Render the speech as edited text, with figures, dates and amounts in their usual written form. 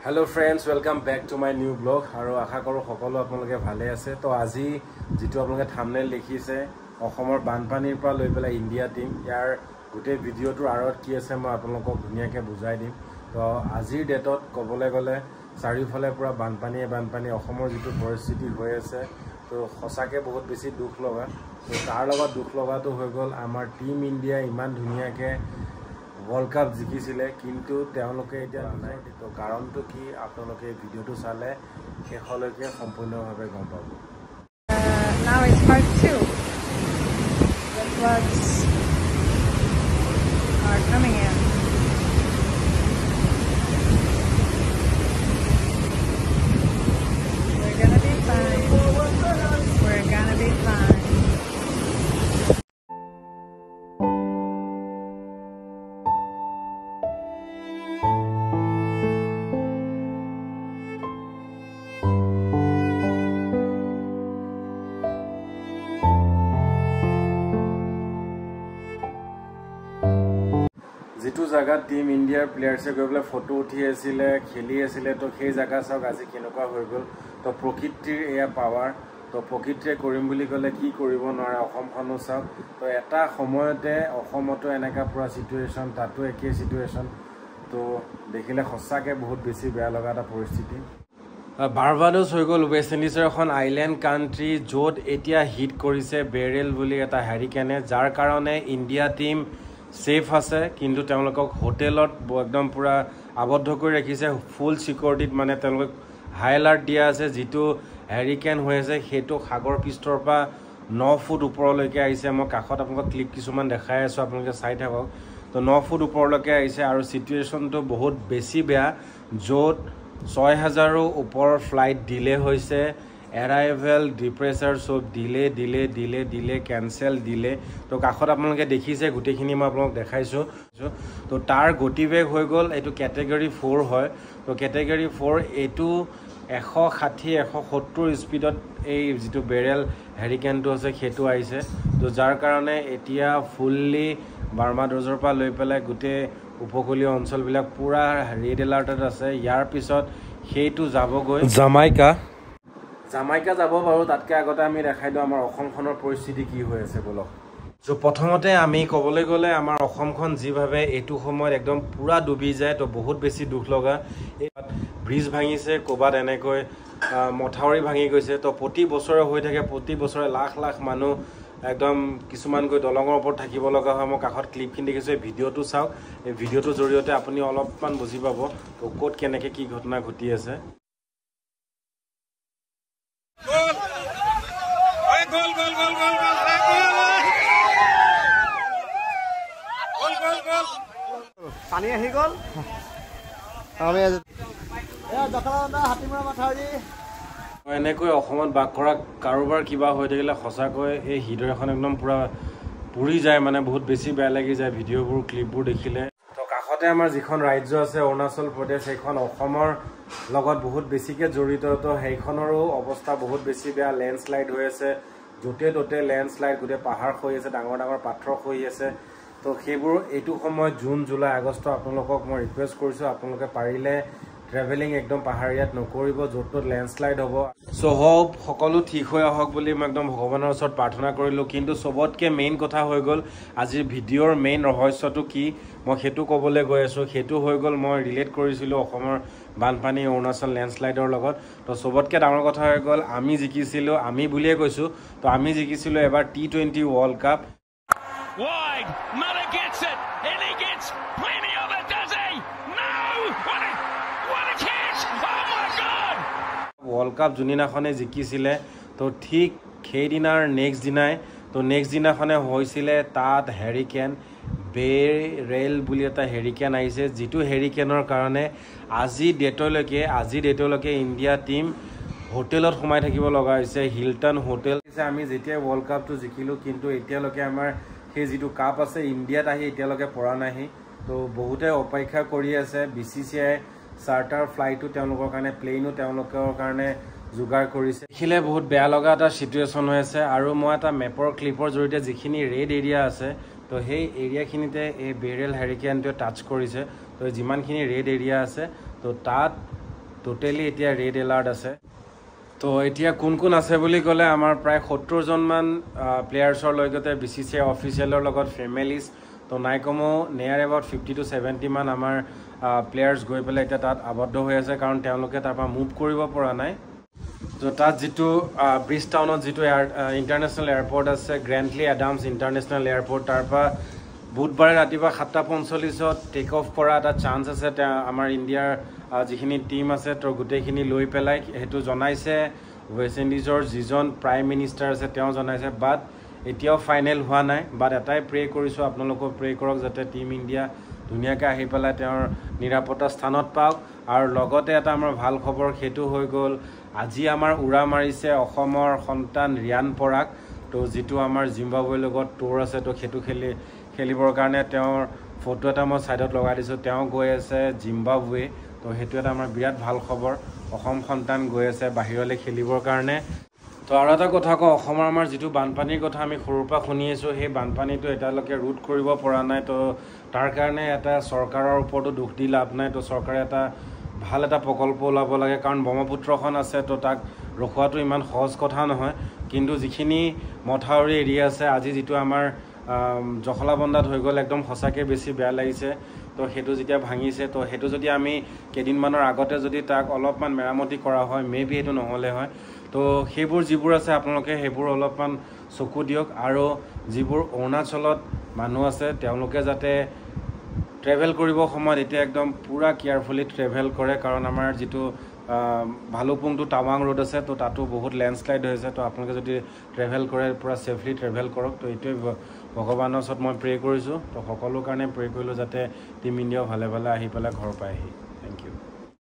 Hello friends, welcome back to my new vlog. আৰু আশা কৰো সকলো আপোনালোকে ভালে আছে। তো আজি যেটো আপোনালোকে থাম্বনেল দেখিছে অসমৰ বানপানীৰ পৰা লৈ পেলাই ইণ্ডিয়া টিম ইয়াৰ গোটেই ভিডিওটোৰ আৰত কি আছে মই আপোনালোকক ধুনীয়াকৈ বুজাই দিম। তো আজিৰ ডেটত ক'বলৈ গ'লে চাৰিওফালে পুৰা বানপানী অসমৰ যেটো পৰিস্থিতি হৈ আছে তো সঁচাকৈ বহুত বেছি দুখ লগা। তো তাৰ লগত দুখ লগাটো হৈ গ'ল আমাৰ টিম ইণ্ডিয়া ইমান ধুনীয়াকৈ वर्ल्ड कप जिकिছিলে কিন্তু তেওঁলোকে এতিয়া নাই। তো কাৰণটো কি আপোনালোকে ভিডিওটো চালে শেষলৈকে সম্পূৰ্ণভাৱে গম পাব। Now it's part 2. The floods are coming in. We're gonna be fine. We're gonna be fine. যেটো জায়গা টিম ইণ্ডিয়াৰ প্লেয়াৰ্সে গৈ পেলাই ফটো উঠি আছিলে খেলি আছিলে তো সেই জায়গা চাওক আজি কেনেকুৱা হৈ গ'ল। তো প্ৰকৃতিৰ এয়া পাৱাৰ। তো প্ৰকৃতিয়ে কৰিম বুলি ক'লে কি কৰিব নোৱাৰে অসমখনো চাওক। তো এটা সময়তে অসমতো এনেকা পুৰা সিচুৱেশ্যন তাতো একেই সিচুৱেশ্যন। তো দেখিলে সঁচাকৈ বহুত বেছি বেয়া লগা এটা পৰিস্থিতি। বাৰ্বাডোছ হৈ গ'ল ৱেষ্ট ইণ্ডিজৰ এখন আইলেণ্ড কাণ্ট্ৰি য'ত এতিয়া হিট কৰিছে বেৰেল বুলি এটা হেৰিকেনে যাৰ কাৰণে ইণ্ডিয়া টিম সেফ আছে কিন্তু তেওঁলোকক হোটেলত একদম পুৰা আবদ্ধ কৰি ৰাখিছে ফুল সিকিউৰিটিত। মানে তেওঁলোকক হাই এলাৰ্ট দিয়া আছে যেটো হেৰিকেন হৈ আছে সেইটো সাগৰ পৃষ্ঠৰ পৰা 9 ফুট ওপৰলৈকে আহিছে। মই কাষত আপোনালোকক ক্লিপ কিছুমান দেখাই আছোঁ আপোনালোকে চাই থাকক। তো 9 ফুট ওপৰলৈকে আহিছে আৰু সিচুৱেশ্যনটো বহুত বেছি বেয়া য'ত 6000ৰো ওপৰৰ ফ্লাইট ডিলে হৈছে এৰাইভেল ডিপ্ৰেছাৰ চব ডিলে কেনচেল ডিলে। তো কাষত আপোনালোকে দেখিছে গোটেইখিনি মই আপোনালোকক দেখাইছোঁ। তো তাৰ গতিবেগ হৈ গ'ল এইটো কেটেগৰী 4 হয়। তো কেটেগৰী 4 এইটো 160-170 স্পীডত এই যেটো বেৰেল হেৰিকেনটো আছে সেইটো আহিছে। তো যাৰ কাৰণে এতিয়া ফুল্লি বাৰ্বাডোছৰ পৰা লৈ পেলাই গোটেই উপকূলীয় অঞ্চলবিলাক পুৰা ৰেড এলাৰ্টত আছে। ইয়াৰ পিছত সেইটো যাবগৈ জামাইকা যাব বাৰু। তাতকৈ আগতে আমি দেখাই দিওঁ আমাৰ অসমখনৰ পৰিস্থিতি কি হৈ আছে বলক। তো প্ৰথমতে আমি ক'বলৈ গ'লে আমাৰ অসমখন যিভাৱে এইটো সময়ত একদম পুৰা ডুবি যায় তো বহুত বেছি দুখ লগা। ব্ৰিজ ভাঙিছে ক'ৰবাত এনেকৈ মথাউৰি ভাঙি গৈছে। তো প্ৰতি বছৰে হৈ থাকে প্ৰতি বছৰে লাখ লাখ মানুহ একদম কিছুমান গৈ দলঙৰ ওপৰত থাকিব লগা হয়। মই কাষত ক্লিপখিনি দেখিছোঁ এই ভিডিঅ'টো চাওক। এই ভিডিঅ'টোৰ জৰিয়তে আপুনি অলপমান বুজি পাব তো ক'ত কেনেকৈ কি ঘটনা ঘটি আছে। পানী আহি গ'ল আমি হাতীমৰা মাথাউৰি এনেকৈ অসমত বাস কৰা কাৰোবাৰ কিবা হৈ থাকিলে সঁচাকৈ এই হৃদয়খন একদম পুৰা পুৰি যায়। মানে বহুত বেছি বেয়া লাগি যায় ভিডিঅ'বোৰ ক্লিপবোৰ দেখিলে। তো কাষতে আমাৰ যিখন ৰাজ্য আছে অৰুণাচল প্ৰদেশ সেইখন অসমৰ লগত বহুত বেছিকৈ জড়িত। তো সেইখনৰো অৱস্থা বহুত বেছি বেয়া। লেণ্ডশ্লাইড হৈ আছে য'তে ত'তে লেণ্ডশ্লাইড গোটেই পাহাৰ খহি আছে ডাঙৰ পাথৰ খহি আছে। তো সেইবোৰ এইটো সময়ত জুন জুলাই আগষ্ট আপোনালোকক মই ৰিকুৱেষ্ট কৰিছোঁ আপোনালোকে পাৰিলে ট্ৰেভেলিং একদম পাহাৰীয়াত নকৰিব য'ত ত'ত লেণ্ডশ্লাইড হ'ব। চ' হওক সকলো ঠিক হৈ আহক বুলি মই একদম ভগৱানৰ ওচৰত প্ৰাৰ্থনা কৰিলোঁ। কিন্তু চবতকৈ মেইন কথা হৈ গ'ল আজিৰ ভিডিঅ'ৰ মেইন ৰহস্যটো কি মই সেইটো ক'বলৈ গৈ আছোঁ। সেইটো হৈ গ'ল মই ৰিলেট কৰিছিলোঁ অসমৰ বানপানী অৰুণাচল লেণ্ডশ্লাইডৰ লগত। তো চবতকৈ ডাঙৰ কথা হৈ গ'ল আমি জিকিছিলোঁ আমি বুলিয়ে কৈছোঁ। তো আমি জিকিছিলোঁ এবাৰ T20 world cup. Wide, Muller gets it, and he gets plenty of it, does he? No! What a catch! Oh my God! World cup যোনদিনাখনে জিকিছিলে তো ঠিক সেইদিনাৰ নেক্সট দিনাখনে হৈছিলে তাত হেৰিকেন বেৰেল বুলি এটা হেৰিকেন আহিছে যিটো হেৰিকেনৰ কাৰণে আজি ডেটলৈকে ইণ্ডিয়া টিম হোটেলত সোমাই থাকিব লগা হৈছে হিলটন হোটেল। আমি যেতিয়া ৱৰ্ল্ড কাপটো জিকিলোঁ কিন্তু এতিয়ালৈকে আমাৰ সেই যিটো কাপ আছে ইণ্ডিয়াত আহি এতিয়ালৈকে পৰা নাহি। তো বহুতে অপেক্ষা কৰি আছে। BCCI চাৰ্টাৰ ফ্লাইটো তেওঁলোকৰ কাৰণে প্লেইনো তেওঁলোকৰ কাৰণে যোগাৰ কৰিছে। দেখিলে বহুত বেয়া লগা এটা সিচুৱেশ্যন হৈ আছে। আৰু মই এটা মেপৰ ক্লিপৰ জৰিয়তে যিখিনি ৰেড এৰিয়া আছে তো সেই এৰিয়াখিনিতে এই বেৰেল হেৰিকেনটোৱে টাচ কৰিছে। তো যিমানখিনি ৰেড এৰিয়া আছে তো তাত টোটেলি এতিয়া ৰেড এলাৰ্ট আছে তো এতিয়া কোন আছে বুলি ক'লে আমাৰ প্ৰায় 70 জনমান প্লেয়াৰ্ছৰ লগতে BCCI অফিচিয়েলৰ লগত ফেমিলিজ তো নাই কমো নিয়াৰ এবাউট 50 to 70 মান আমাৰ প্লেয়াৰ্ছ গৈ পেলাই এতিয়া তাত আবদ্ধ হৈ আছে কাৰণ তেওঁলোকে তাৰ পৰা মুভ কৰিব পৰা নাই তো তাত যেটো ব্ৰিজ টাউনত যেটো ইন্টাৰনেশ্যনেল এয়াৰপোৰ্ট আছে গ্ৰেন্ডলি এডামছ ইন্টাৰনেশ্যনেল এয়াৰপোৰ্ট তাৰ পৰা বুধবাৰে ৰাতিপুৱা 7:45 টেক অফ কৰা এটা চান্স আছে আমাৰ ইণ্ডিয়াৰ যিখিনি টিম আছে তো গোটেইখিনি লৈ পেলাই হেতু জনাইছে ৱেষ্ট ইণ্ডিজৰ যিজন প্ৰাইম মিনিষ্টাৰ আছে তেওঁ জনাইছে বাট এতিয়াও ফাইনেল হোৱা নাই বাট এটাই প্ৰে কৰিছো আপোনালোকক প্ৰে কৰক যাতে টিম ইণ্ডিয়া ধুনীয়াকৈ আহি পেলাই তেওঁৰ নিৰাপত্তা স্থানত পাওক আৰু লগতে এটা আমাৰ ভাল খবৰ হেতু হৈ গ'ল আজি আমাৰ উৰা মাৰিছে অসমৰ সন্তান ৰিয়ান পৰাগ তো যেটো আমাৰ জিম্বাবৱেৰ লগত টুৰ আছে তো হেতু খেলিবৰ কাৰণে তেওঁৰ ফটো এটা মই সাইডত লগাই দিছো তেওঁ গৈ আছে জিম্বাবৱে তো হেতু এটা আমাৰ বিৰাট ভাল খবৰ অসম সন্তান গৈ আছে বাহিৰলৈ খেলিবৰ কাৰণে তো আৰু এটা কথা কওঁ অসমৰ আমাৰ যেটো বানপানীৰ কথা আমি সৰুৰ পৰা শুনি আছো সেই বানপানীটো এটালৈকে ৰুট কৰিব পৰা নাই তো তাৰ কাৰণে এটা চৰকাৰৰ ওপৰতো দুখ দি লাভ নাই তো চৰকাৰে এটা ভাল এটা প্ৰকল্প ওলাব লাগে কাৰণ ব্ৰহ্মপুত্ৰখন আছে তো তাক ৰখোৱাটো ইমান সহজ কথা নহয় কিন্তু যিখিনি মথাউৰি এৰিয়া আছে আজি যেটো আমাৰ জখলাবন্দাত হৈ গ'ল একদম সঁচাকৈ বেছি বেয়া লাগিছে তো হেতু যেতিয়া ভাঙিছে তো হেতু যদি আমি কেদিনমানৰ আগতে যদি তাক অলপমান মেৰামতি কৰা হয় মেবি হেতু নহলে হয় তো সেইবোৰ যিবোৰ আছে আপোনালোকে সেইবোৰ অলপমান চকু দিয়ক আৰু যিবোৰ অৰুণাচলত মানুহ আছে তেওঁলোকে যাতে ট্ৰেভেল কৰিব সময়ত এতিয়া একদম পুৰা কেয়াৰফুলি ট্ৰেভেল কৰে কাৰণ আমাৰ যেটো ভালুপুংটো টাৱাং ৰোড আছে তো তাতো বহুত ল্যান্ডস্লাইড হৈছে তো আপোনালোকে যদি ট্ৰেভেল কৰে পুৰা সেফলি ট্ৰেভেল কৰক তো এইটোৱে ভগৱানৰ ওচৰত মই প্ৰে কৰিছো তো সকলো কাৰণে প্ৰে কৰিলো যাতে টিম ইণ্ডিয়া ভালে ভালে আহি পেলাই ঘৰ পায়হি